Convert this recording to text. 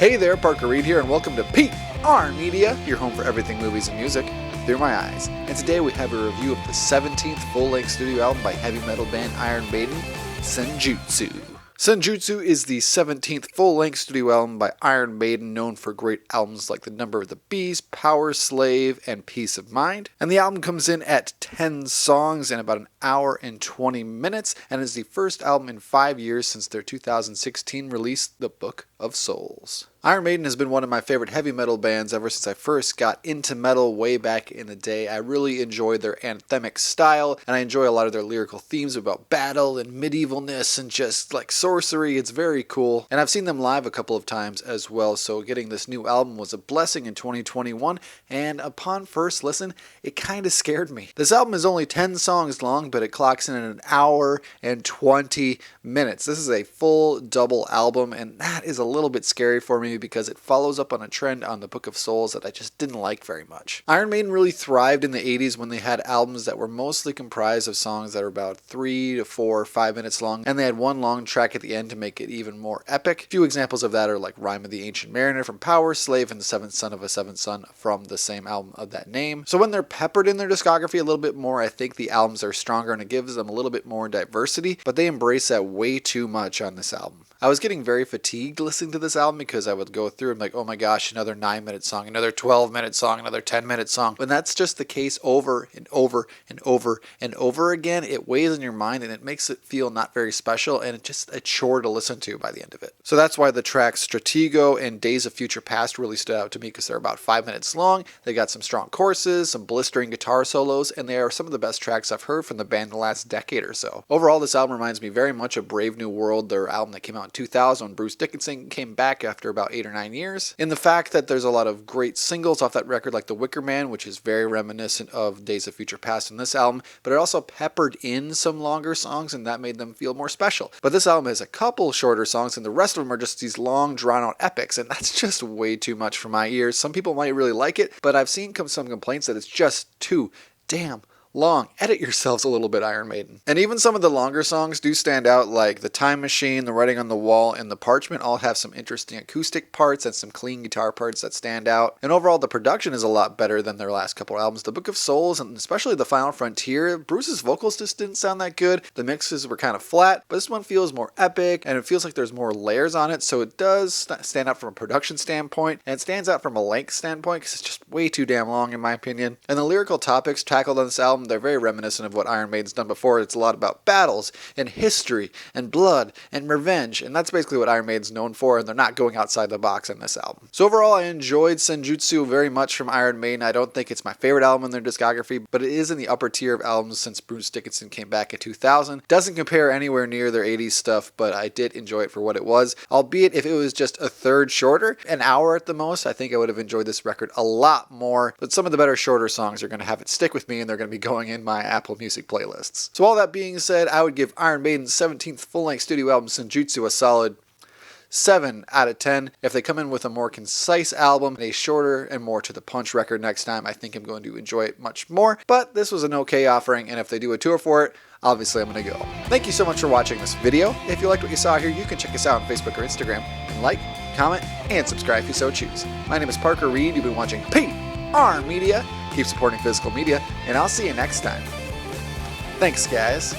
Hey there, Parker Reed here, and welcome to PR Media, your home for everything movies and music through my eyes. And today we have a review of the 17th full-length studio album by heavy metal band Iron Maiden, Senjutsu. Senjutsu is the 17th full-length studio album by Iron Maiden, known for great albums like The Number of the Beast, Power Slave, and Peace of Mind. And the album comes in at 10 songs and about an hour and 20 minutes, and is the first album in 5 years since their 2016 release, The Book of Souls. Iron Maiden has been one of my favorite heavy metal bands ever since I first got into metal way back in the day. I really enjoy their anthemic style, and I enjoy a lot of their lyrical themes about battle and medievalness and just like sorcery. It's very cool, and I've seen them live a couple of times as well, so getting this new album was a blessing in 2021, and upon first listen, it kind of scared me. This album is only 10 songs long, but it clocks in at an hour and 20 minutes. This is a full double album, and that is a little bit scary for me because it follows up on a trend on the Book of Souls that I just didn't like very much. Iron Maiden really thrived in the 80s when they had albums that were mostly comprised of songs that are about 3 to 4 or 5 minutes long, and they had one long track at the end to make it even more epic. A few examples of that are like Rime of the Ancient Mariner from Power Slave and The Seventh Son of a Seventh Son from the same album of that name. So when they're peppered in their discography a little bit more, I think the albums are stronger and it gives them a little bit more diversity, but they embrace that way too much on this album. I was getting very fatigued listening to this album because I would go through and be like, oh my gosh, another 9-minute song, another 12-minute song, another 10-minute song. When that's just the case over and over and over and over again, it weighs in your mind and it makes it feel not very special, and it's just a chore to listen to by the end of it. So that's why the tracks Stratego and Days of Future Past really stood out to me, because they're about 5 minutes long. They got some strong choruses, some blistering guitar solos, and they are some of the best tracks I've heard from the band in the last decade or so. Overall, this album reminds me very much of Brave New World, their album that came out in 2000 when Bruce Dickinson came back after about 8 or 9 years. In the fact that there's a lot of great singles off that record, like The Wicker Man, which is very reminiscent of Days of Future Past in this album, but it also peppered in some longer songs, and that made them feel more special. But this album has a couple shorter songs, and the rest of them are just these long, drawn-out epics, and that's just way too much for my ears. Some people might really like it, but I've seen some complaints that it's just too damn long. Edit yourselves a little bit, Iron Maiden. And even some of the longer songs do stand out, like The Time Machine, The Writing on the Wall, and The Parchment all have some interesting acoustic parts and some clean guitar parts that stand out. And overall, the production is a lot better than their last couple albums. The Book of Souls, and especially The Final Frontier, Bruce's vocals just didn't sound that good. The mixes were kind of flat, but this one feels more epic, and it feels like there's more layers on it, so it does stand out from a production standpoint, and it stands out from a length standpoint because it's just way too damn long in my opinion. And the lyrical topics tackled on this album, they're very reminiscent of what Iron Maiden's done before. It's a lot about battles and history and blood and revenge, and that's basically what Iron Maiden's known for, and they're not going outside the box in this album. So overall, I enjoyed Senjutsu very much from Iron Maiden. I don't think it's my favorite album in their discography, but it is in the upper tier of albums since Bruce Dickinson came back in 2000. Doesn't compare anywhere near their 80s stuff, but I did enjoy it for what it was. Albeit if it was just a third shorter, an hour at the most, I think I would have enjoyed this record a lot more. But some of the better shorter songs are going to have it stick with me, and they're going to be going in my Apple Music playlists. So all that being said, I would give Iron Maiden's 17th full-length studio album Senjutsu a solid 7 out of 10. If they come in with a more concise album, a shorter and more to the punch record next time, I think I'm going to enjoy it much more. But this was an okay offering, and if they do a tour for it, obviously I'm going to go. Thank you so much for watching this video. If you liked what you saw here, you can check us out on Facebook or Instagram and like, comment, and subscribe if you so choose. My name is Parker Reed. You've been watching PR Media. Keep supporting physical media, and I'll see you next time. Thanks, guys.